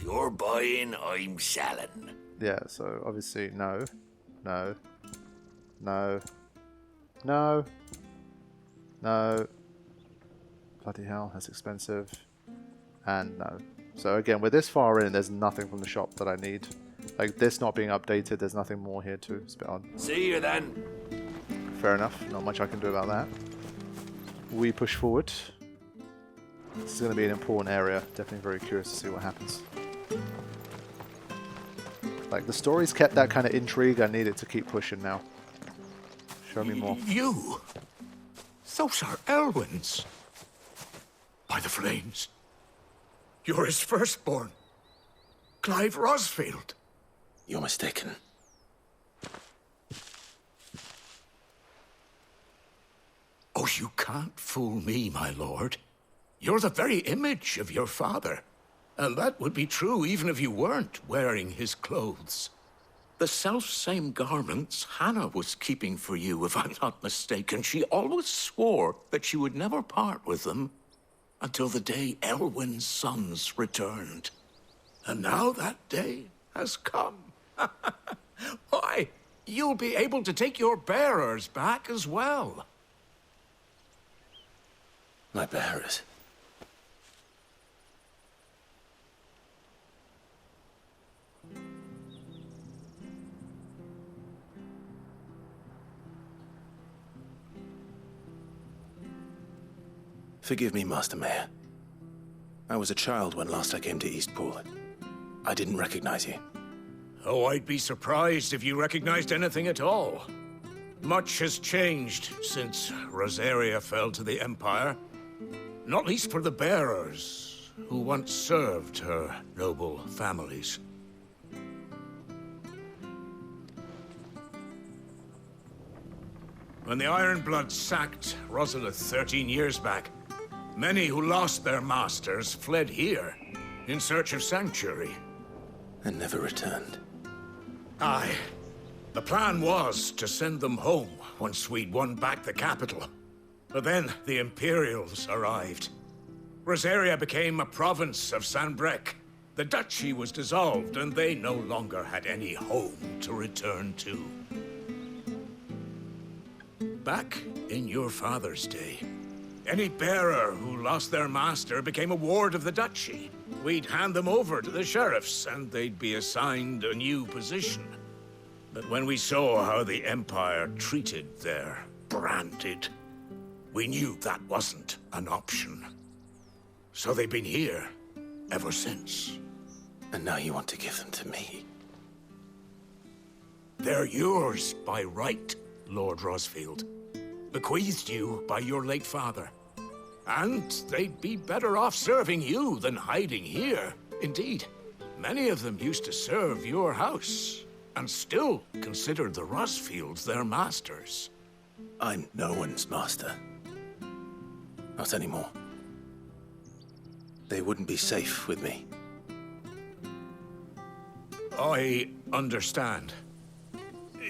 You're buying, I'm selling. Yeah, so obviously no. No. No. No. No. Bloody hell, that's expensive. And no. So again, we're this far in, there's nothing from the shop that I need. Like, this not being updated, there's nothing more here to spit on. See you then. Fair enough, not much I can do about that. We push forward. This is going to be an important area. Definitely very curious to see what happens. Like, the story's kept that kind of intrigue. I need it to keep pushing now. Show me more. You? Those are Elwyn's. By the flames. You're his firstborn. Clive Rosfield. You're mistaken. Oh, you can't fool me, my lord. You're the very image of your father. And that would be true even if you weren't wearing his clothes. The self-same garments Hannah was keeping for you, if I'm not mistaken. She always swore that she would never part with them until the day Elwyn's sons returned. And now that day has come. Why, you'll be able to take your bearers back as well. My bearers. Forgive me, Master Mayor. I was a child when last I came to Eastpool. I didn't recognize you. Oh, I'd be surprised if you recognized anything at all. Much has changed since Rosaria fell to the Empire. Not least for the bearers, who once served her noble families. When the Ironbloods sacked Rosalith 13 years back, many who lost their masters fled here in search of sanctuary. And never returned. Aye. The plan was to send them home once we'd won back the capital. But then the Imperials arrived. Rosaria became a province of Sanbreque. The duchy was dissolved, and they no longer had any home to return to. Back in your father's day, any bearer who lost their master became a ward of the duchy. We'd hand them over to the sheriffs, and they'd be assigned a new position. But when we saw how the Empire treated their branded, we knew that wasn't an option. So they've been here ever since. And now you want to give them to me? They're yours by right, Lord Rosfield. Bequeathed you by your late father. And they'd be better off serving you than hiding here. Indeed, many of them used to serve your house, and still considered the Rosfields their masters. I'm no one's master. Not anymore. They wouldn't be safe with me. I understand.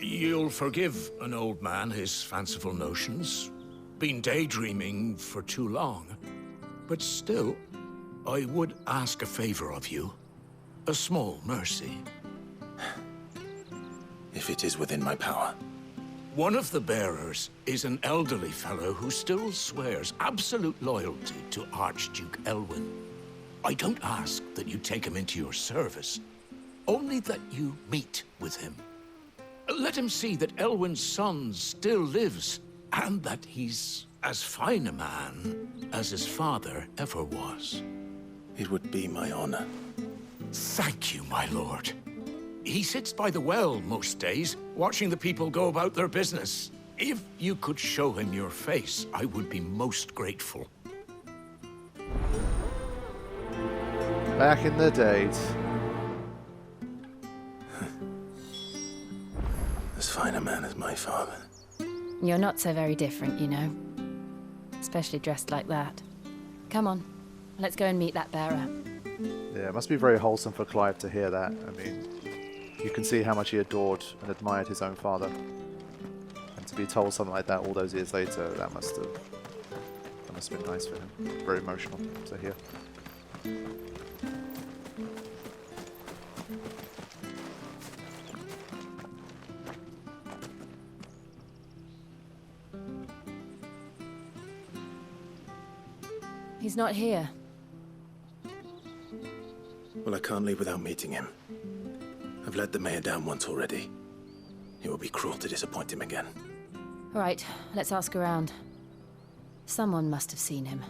You'll forgive an old man his fanciful notions. Been daydreaming for too long. But still, I would ask a favor of you. A small mercy. If it is within my power. One of the bearers is an elderly fellow who still swears absolute loyalty to Archduke Elwyn. I don't ask that you take him into your service, only that you meet with him. Let him see that Elwyn's son still lives, and that he's as fine a man as his father ever was. It would be my honor. Thank you, my lord. He sits by the well most days, watching the people go about their business. If you could show him your face, I would be most grateful. Back in the days. As fine a man as my father. You're not so very different, you know. Especially dressed like that. Come on, let's go and meet that bearer. Yeah, it must be very wholesome for Clive to hear that. I mean, you can see how much he adored and admired his own father. And to be told something like that all those years later, that must have been nice for him. Very emotional to hear. He's not here. Well, I can't leave without meeting him. I've let the mayor down once already. It would be cruel to disappoint him again. All right, let's ask around. Someone must have seen him.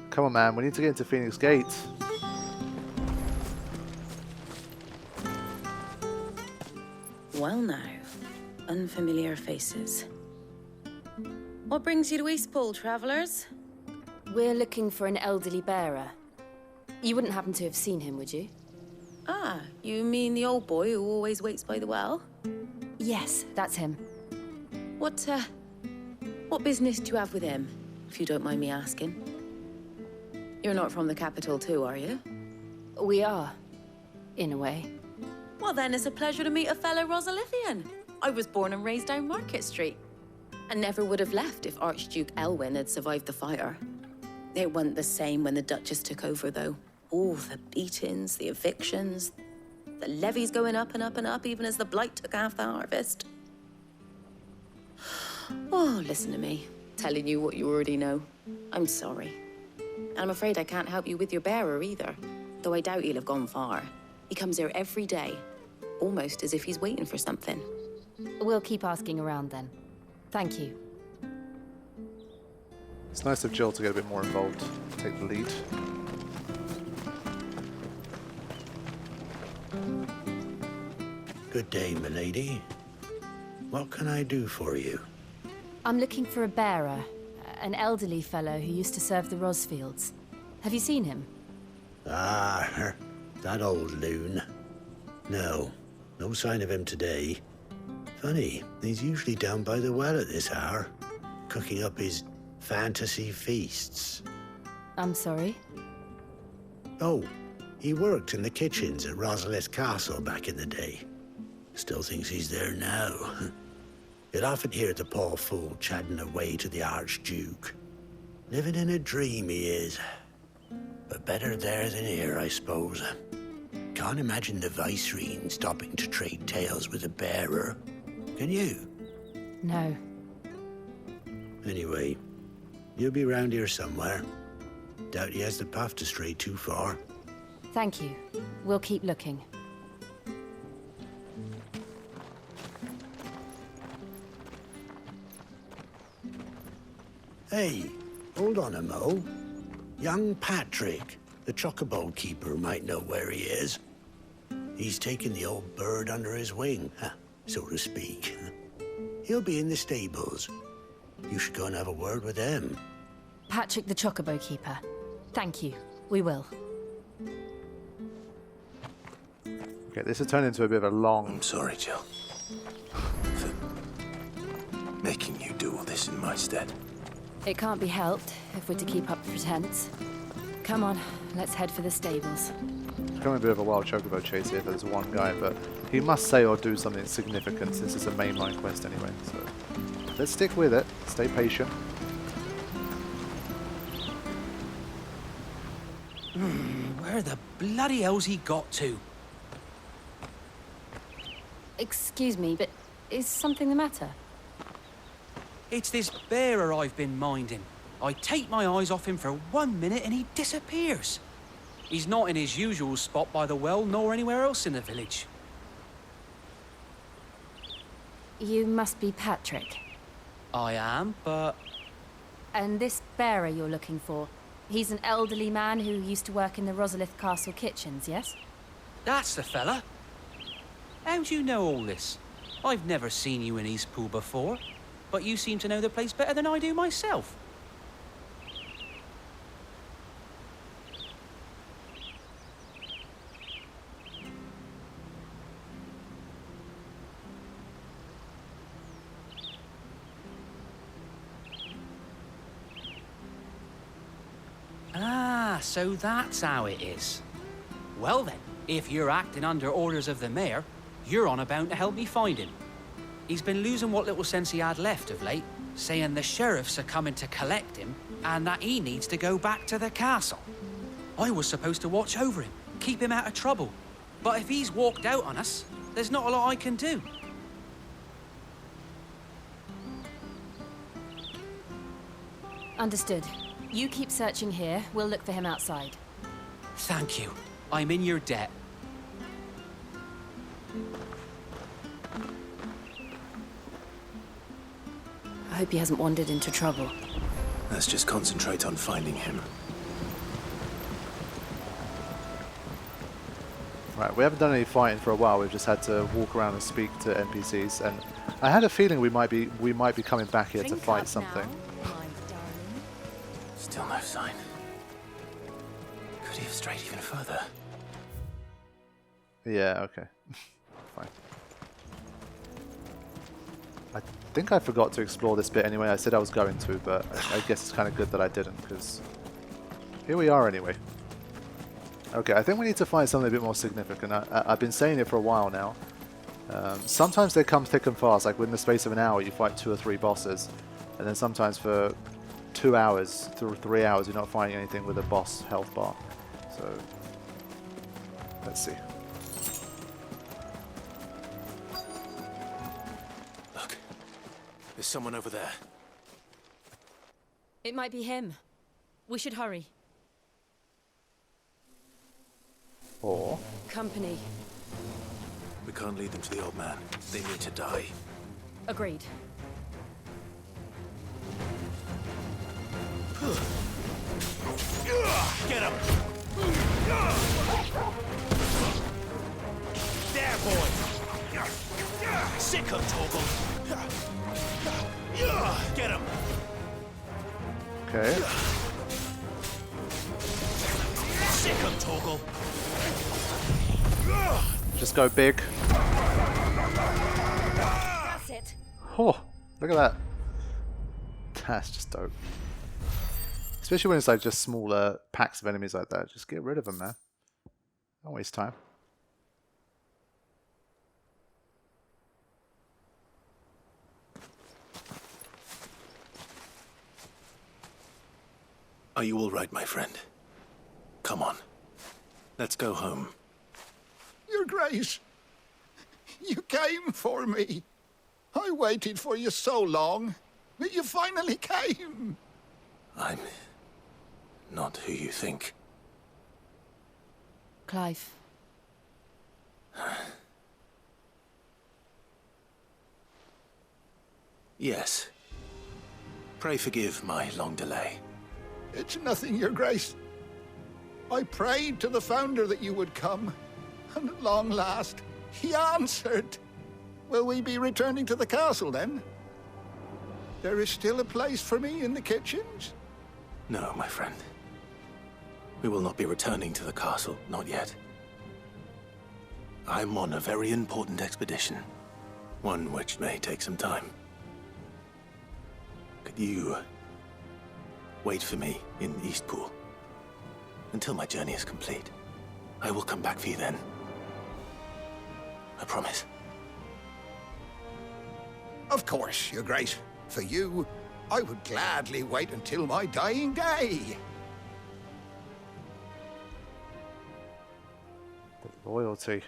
Come on, man. We need to get into Phoenix Gate. Well now, unfamiliar faces. What brings you to Eastpool, travellers? We're looking for an elderly bearer. You wouldn't happen to have seen him, would you? Ah, you mean the old boy who always waits by the well? Yes, that's him. What business do you have with him, if you don't mind me asking? You're not from the capital too, are you? We are, in a way. Well then, it's a pleasure to meet a fellow Rosalithian. I was born and raised down Market Street. And never would have left if Archduke Elwyn had survived the fire. It wasn't the same when the Duchess took over, though. All the beatings, the evictions, the levies going up and up and up, even as the blight took half the harvest. Oh, listen to me, telling you what you already know. I'm sorry. And I'm afraid I can't help you with your bearer either, though I doubt he'll have gone far. He comes here every day, almost as if he's waiting for something. We'll keep asking around then. Thank you. It's nice of Jill to get a bit more involved, take the lead. Good day, milady. What can I do for you? I'm looking for a bearer, an elderly fellow who used to serve the Rosfields. Have you seen him? Ah, that old loon. No sign of him today. Funny, he's usually down by the well at this hour, cooking up his fantasy feasts. I'm sorry? Oh, he worked in the kitchens at Rosalith Castle back in the day. Still thinks he's there now. You'd often hear the poor fool chatting away to the Archduke. Living in a dream he is. But better there than here, I suppose. Can't imagine the Vicereine stopping to trade tales with a bearer. Can you? No. Anyway, you'll be round here somewhere. Doubt he has the path to stray too far. Thank you. We'll keep looking. Hey, hold on a mo. Young Patrick, the chocobo keeper, might know where he is. He's taken the old bird under his wing, so to speak. He'll be in the stables. You should go and have a word with him. Patrick the Chocobo Keeper. Thank you. We will. Okay, this has turned into a bit of a long... I'm sorry, Jill, for making you do all this in my stead. It can't be helped if we're to keep up the pretense. Come on, let's head for the stables. It's becoming a bit of a wild chocobo chase here. There's one guy, but he must say or do something significant since it's a mainline quest anyway. So let's stick with it. Stay patient. Where the bloody hell's he got to? Excuse me, but is something the matter? It's this bearer I've been minding. I take my eyes off him for 1 minute and he disappears. He's not in his usual spot by the well, nor anywhere else in the village. You must be Patrick. I am, but... And this bearer you're looking for, he's an elderly man who used to work in the Rosalith Castle kitchens, yes? That's the fella. How do you know all this? I've never seen you in Eastpool before, but you seem to know the place better than I do myself. Ah, so that's how it is. Well then, if you're acting under orders of the mayor, you're on about to help me find him. He's been losing what little sense he had left of late, saying the sheriffs are coming to collect him and that he needs to go back to the castle. I was supposed to watch over him, keep him out of trouble. But if he's walked out on us, there's not a lot I can do. Understood. You keep searching here. We'll look for him outside. Thank you. I'm in your debt. I hope he hasn't wandered into trouble. Let's just concentrate on finding him. Right, we haven't done any fighting for a while. We've just had to walk around and speak to NPCs, and I had a feeling we might be coming back here to fight something. Still no sign. Could he have strayed even further? Yeah, okay. Fine. I think I forgot to explore this bit anyway. I said I was going to, but I guess it's kind of good that I didn't, because here we are anyway. Okay, I think we need to find something a bit more significant. I've been saying it for a while now. Sometimes they come thick and fast, like within the space of an hour you fight 2 or 3 bosses, and then sometimes for 2 hours, 3 hours, you're not finding anything with a boss health bar. So, let's see. Look, there's someone over there. It might be him. We should hurry. Or... Company. We can't lead them to the old man. They need to die. Agreed. Get him! There, boy! Sick him, Toggle! Get him! Okay. Sick him, Toggle! Just go big. That's it. Oh, look at that. That's just dope. Especially when it's like just smaller packs of enemies like that. Just get rid of them, man. Don't waste time. Are you all right, my friend? Come on. Let's go home. Your Grace, you came for me. I waited for you so long, but you finally came. I'm not who you think. Clive. Yes. Pray forgive my long delay. It's nothing, Your Grace. I prayed to the Founder that you would come, and at long last, he answered. Will we be returning to the castle, then? There is still a place for me in the kitchens? No, my friend. We will not be returning to the castle, not yet. I'm on a very important expedition. One which may take some time. Could you wait for me in Eastpool until my journey is complete? I will come back for you then. I promise. Of course, Your Grace. For you, I would gladly wait until my dying day. The loyalty.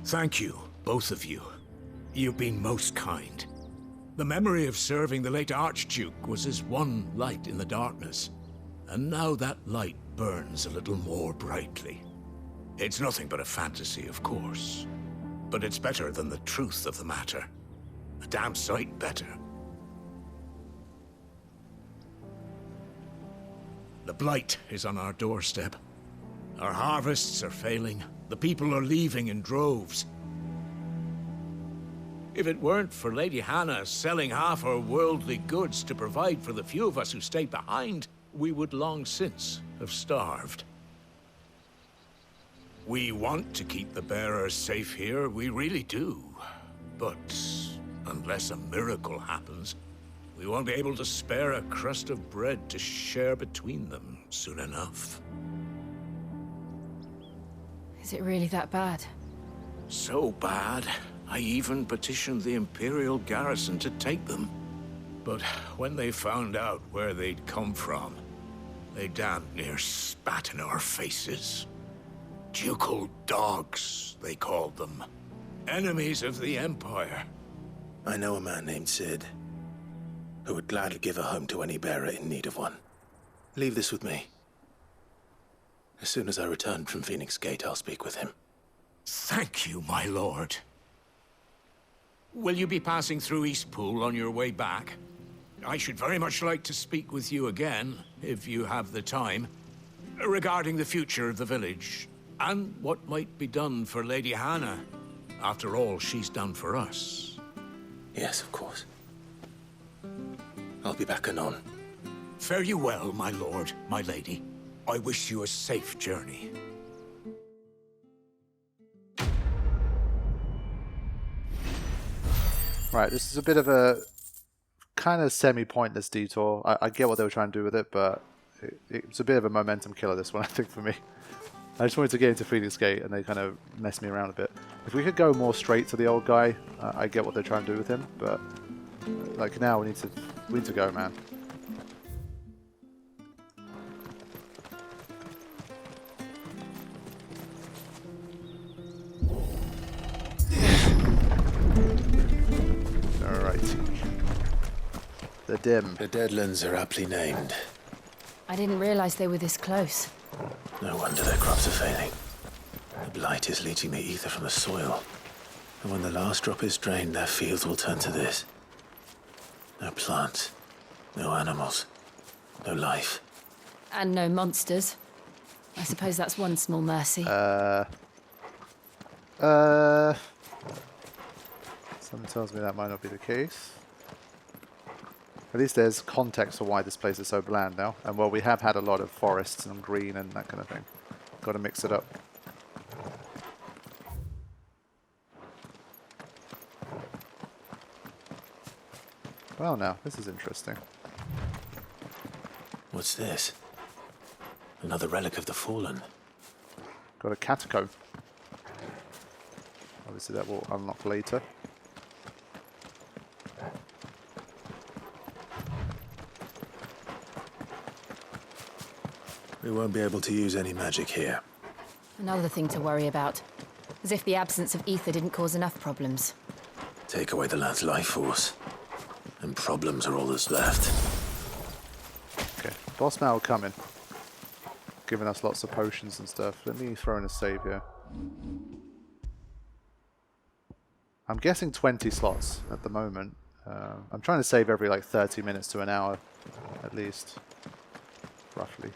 Thank you, both of you. You've been most kind. The memory of serving the late Archduke was as one light in the darkness, and now that light burns a little more brightly. It's nothing but a fantasy, of course, but it's better than the truth of the matter. A damn sight better. The blight is on our doorstep. Our harvests are failing. The people are leaving in droves. If it weren't for Lady Hannah selling half her worldly goods to provide for the few of us who stayed behind, we would long since have starved. We want to keep the bearers safe here, we really do. But unless a miracle happens, we won't be able to spare a crust of bread to share between them soon enough. Is it really that bad? So bad, I even petitioned the Imperial garrison to take them. But when they found out where they'd come from, They damn near spat in our faces. Ducal dogs, they called them. Enemies of the Empire. I know a man named Sid, who would gladly give a home to any bearer in need of one. Leave this with me. As soon as I return from Phoenix Gate, I'll speak with him. Thank you, my lord. Will you be passing through Eastpool on your way back? I should very much like to speak with you again, if you have the time, regarding the future of the village, and what might be done for Lady Hannah. After all she's done for us. Yes, of course. I'll be back anon. Fare you well, my lord, my lady. I wish you a safe journey. Right, this is a bit of a kind of semi-pointless detour. I get what they were trying to do with it, but it's a bit of a momentum killer, this one, I think, for me. I just wanted to get into Phoenix Gate, and they kind of messed me around a bit. If we could go more straight to the old guy, I get what they're trying to do with him, but like now we need to go, man. Alrighty. The dim. The Deadlands are aptly named. I didn't realize they were this close. No wonder their crops are failing. The blight is leaching the ether from the soil. And when the last drop is drained, their fields will turn to this. No plants, no animals, no life. And no monsters. I suppose that's one small mercy. Something tells me that might not be the case. At least there's context for why this place is so bland now. And well, we have had a lot of forests and green and that kind of thing. Got to mix it up. Well, now, this is interesting. What's this? Another relic of the fallen. Got a catacomb. Obviously that will unlock later. We won't be able to use any magic here. Another thing to worry about. As if the absence of ether didn't cause enough problems. Take away the lad's life force, and problems are all that's left. Okay, boss Mal coming. Giving us lots of potions and stuff. Let me throw in a save here. I'm guessing 20 slots at the moment. I'm trying to save every like 30 minutes to an hour, at least. Roughly.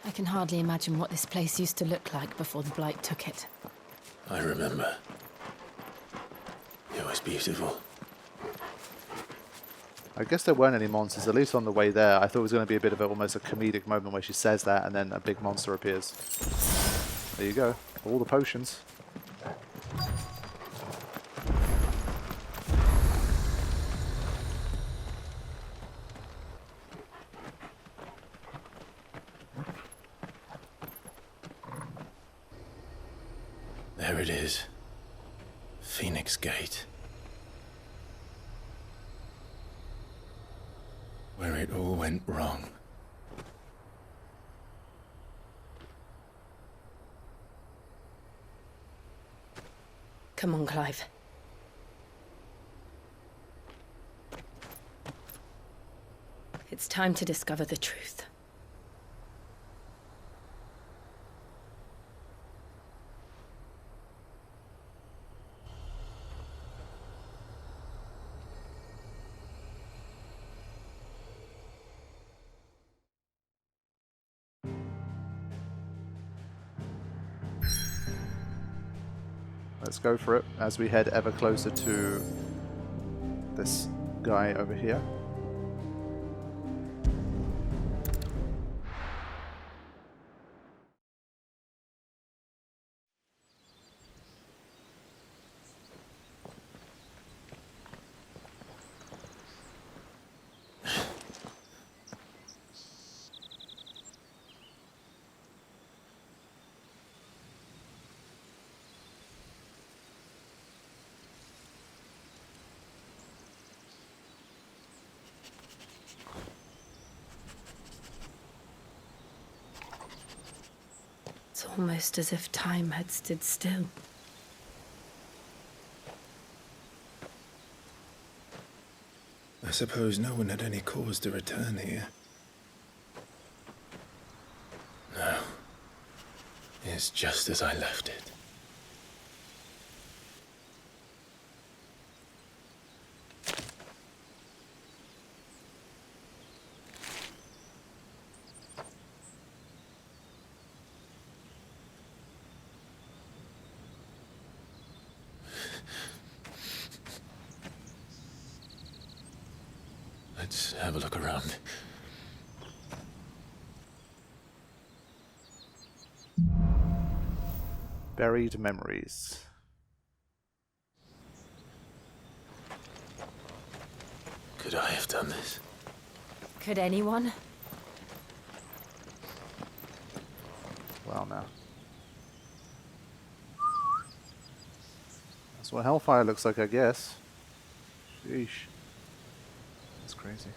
I can hardly imagine what this place used to look like before the blight took it. I remember. It was beautiful. I guess there weren't any monsters, at least on the way there. I thought it was going to be a bit of almost a comedic moment where she says that and then a big monster appears. There you go. All the potions. There it is. Phoenix Gate. Where it all went wrong. Come on, Clive. It's time to discover the truth. Let's go for it as we head ever closer to this guy over here. Almost as if time had stood still. I suppose no one had any cause to return here. No. It's just as I left it. Let's have a look around. Buried memories. Could I have done this? Could anyone? Well, now. That's what Hellfire looks like, I guess. Sheesh. That's crazy.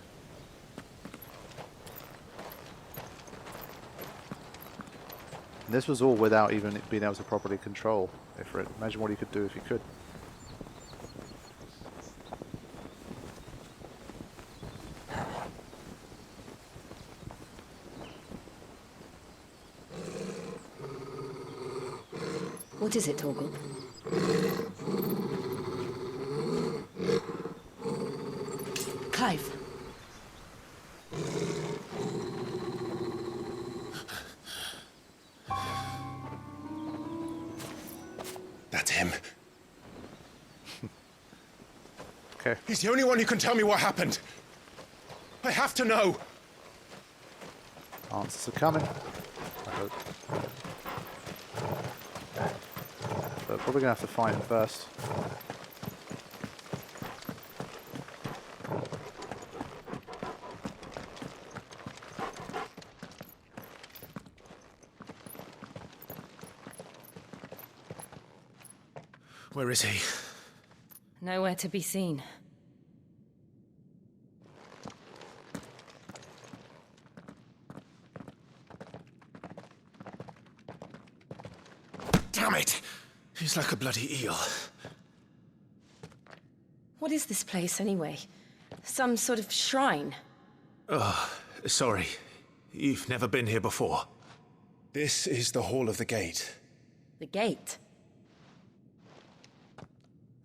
And this was all without even being able to properly control Ifrit. Imagine what he could do if he could. What is it, Torgal? Clive. That's him. Okay. He's the only one who can tell me what happened. I have to know. Answers are coming. I hope. But probably gonna have to find him first. Where is he? Nowhere to be seen. Damn it! He's like a bloody eel. What is this place, anyway? Some sort of shrine? Oh, sorry. You've never been here before. This is the Hall of the Gate. The gate?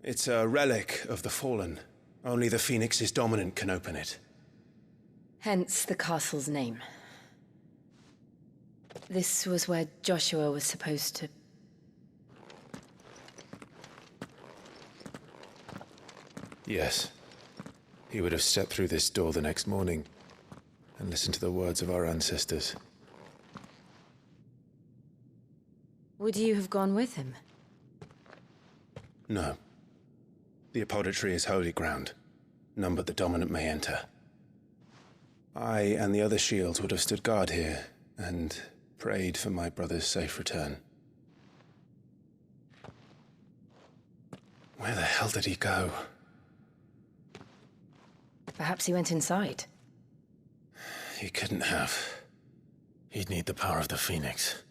It's a relic of the Fallen. Only the Phoenix's dominant can open it. Hence the castle's name. This was where Joshua was supposed to... Yes. He would have stepped through this door the next morning and listened to the words of our ancestors. Would you have gone with him? No. The apodatory is holy ground. None but the dominant may enter. I and the other shields would have stood guard here and prayed for my brother's safe return. Where the hell did he go? Perhaps he went inside. He couldn't have. He'd need the power of the Phoenix.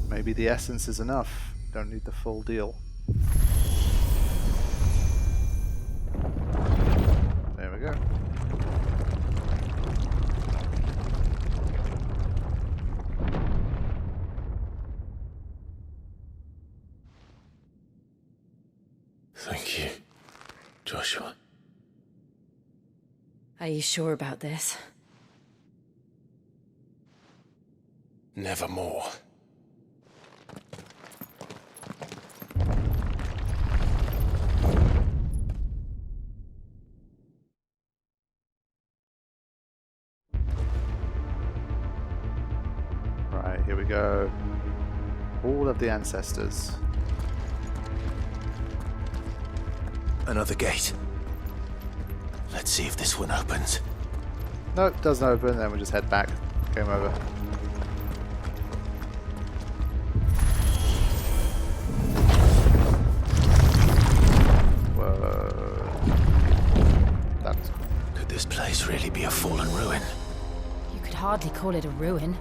Maybe the essence is enough. Don't need the full deal. There we go. Thank you, Joshua. Are you sure about this? Nevermore. Right, here we go. All of the ancestors. Another gate. Let's see if this one opens. Nope, doesn't open, then we'll just head back. Game over. Whoa. That was cool. Could this place really be a fallen ruin? You could hardly call it a ruin.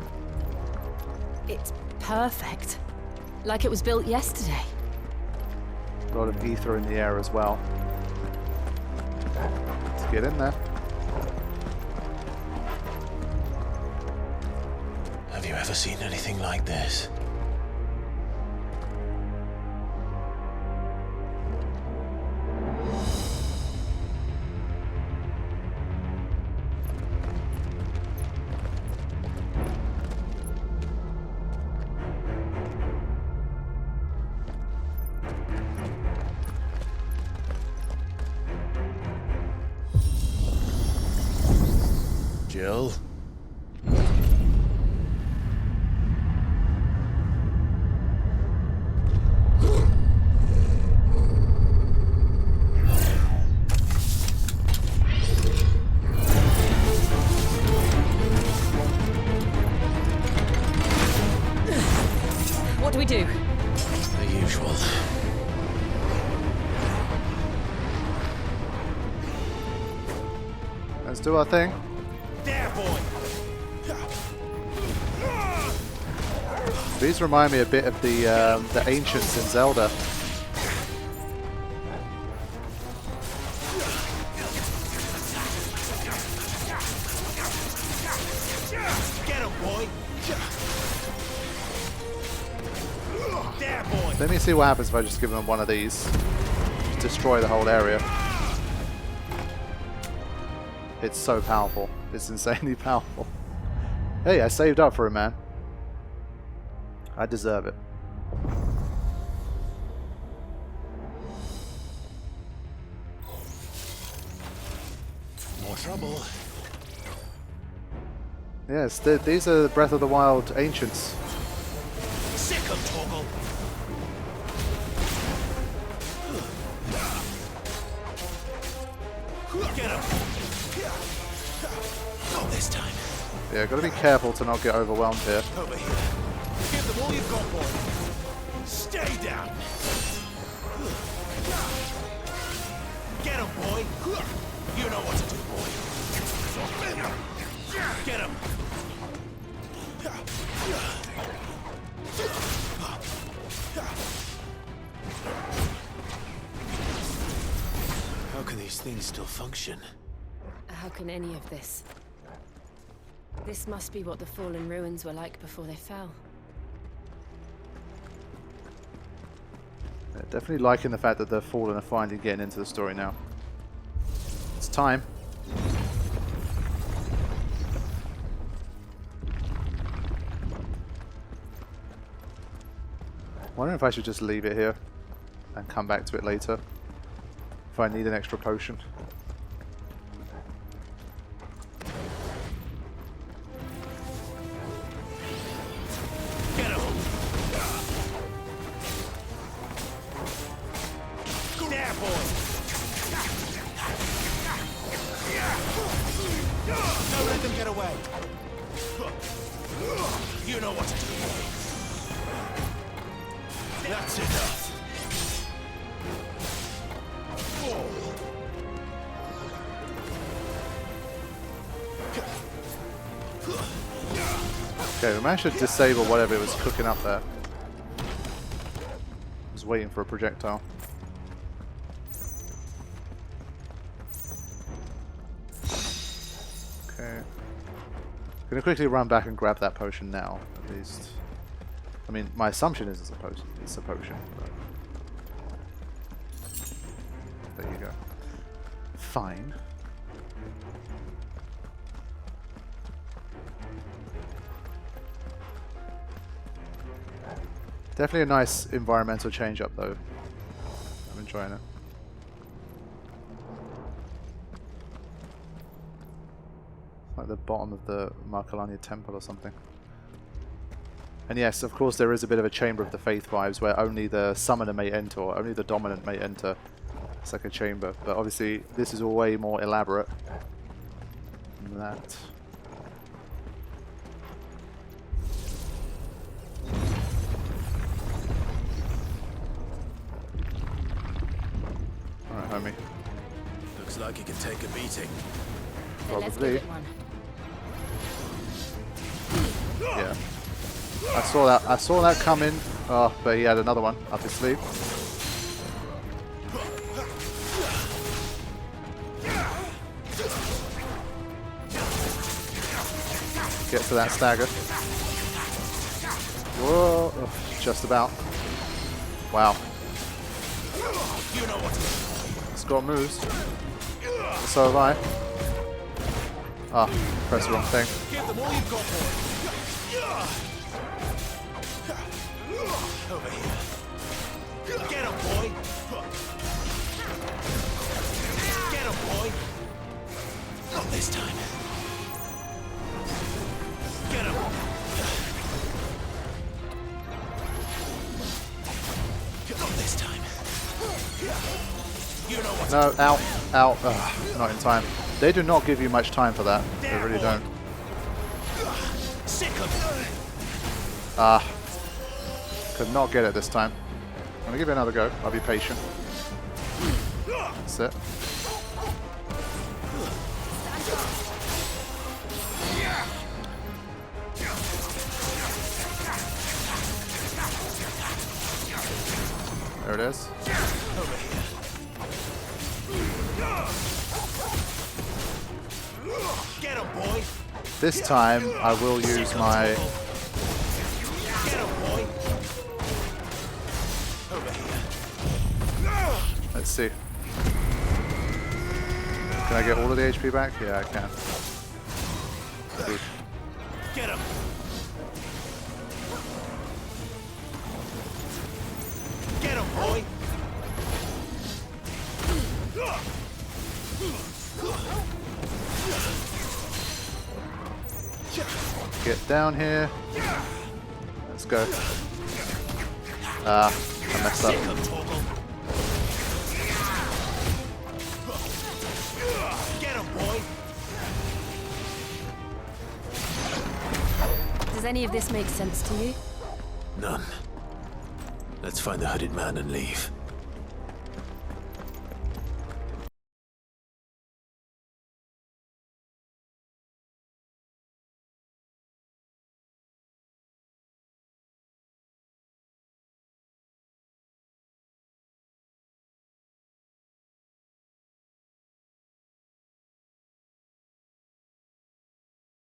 It's perfect. Like it was built yesterday. A lot of ether in the air as well. Let's get in there. Have you ever seen anything like this? Jill? What do we do? The usual. Let's do our thing. There, boy. These remind me a bit of the ancients in Zelda. Get him, boy. There, boy. Let me see what happens if I just give them one of these. Just destroy the whole area. It's so powerful. It's insanely powerful. Hey, I saved up for it, man. I deserve it. More trouble. Yes, these are the Breath of the Wild ancients. Sick him, Toggle. Get him. Not this time. Yeah, gotta be careful to not get overwhelmed here. Over here. Give them all you've got, boy. Stay down. Get him, boy. You know what to do, boy. Get him. How can these things still function? How can any of this? This must be what the fallen ruins were like before they fell. Yeah, definitely liking the fact that the Fallen are finally getting into the story now. It's time. Wondering if I should just leave it here and come back to it later if I need an extra potion. Get him. There, boy. Don't let them get away. You know what to do, boy. That's enough. Okay, we managed to disable whatever it was cooking up there. I was waiting for a projectile. Okay. Gonna quickly run back and grab that potion now, at least. I mean, my assumption is it's a potion. It's a potion. But there you go. Fine. Definitely a nice environmental change up though. I'm enjoying it. It's like the bottom of the Markalania temple or something. And yes, of course there is a bit of a Chamber of the Faith vibes where only the summoner may enter, or only the dominant may enter. It's like a chamber, but obviously this is all way more elaborate. that. Alright, homie. Looks like he can take a beating. So let's give Probably. it one. Yeah. I saw that coming. Oh, but he had another one up his sleeve. Get to that stagger. Whoa, oh, just about. Wow. It's got moves. So have I. Ah, press the wrong thing. Give them all you've got, boy. Over here. Get him, boy. Get him, boy. Not this time. Get him. Not this time. You know what? No, out, out. Ugh, not in time. They do not give you much time for that. They really don't. Sick of Ah. Could not get it this time. I'm gonna give it another go. I'll be patient. That's it. There it is. Get him, boy. This time I will use my... Get him, boy. Over here. Let's see. Can I get all of the HP back? Yeah, I can. Good. Get him. Get him, boy. Get down here. Let's go. Ah, I messed up. Get him, boy. Does any of this make sense to you? None. Let's find the hooded man and leave.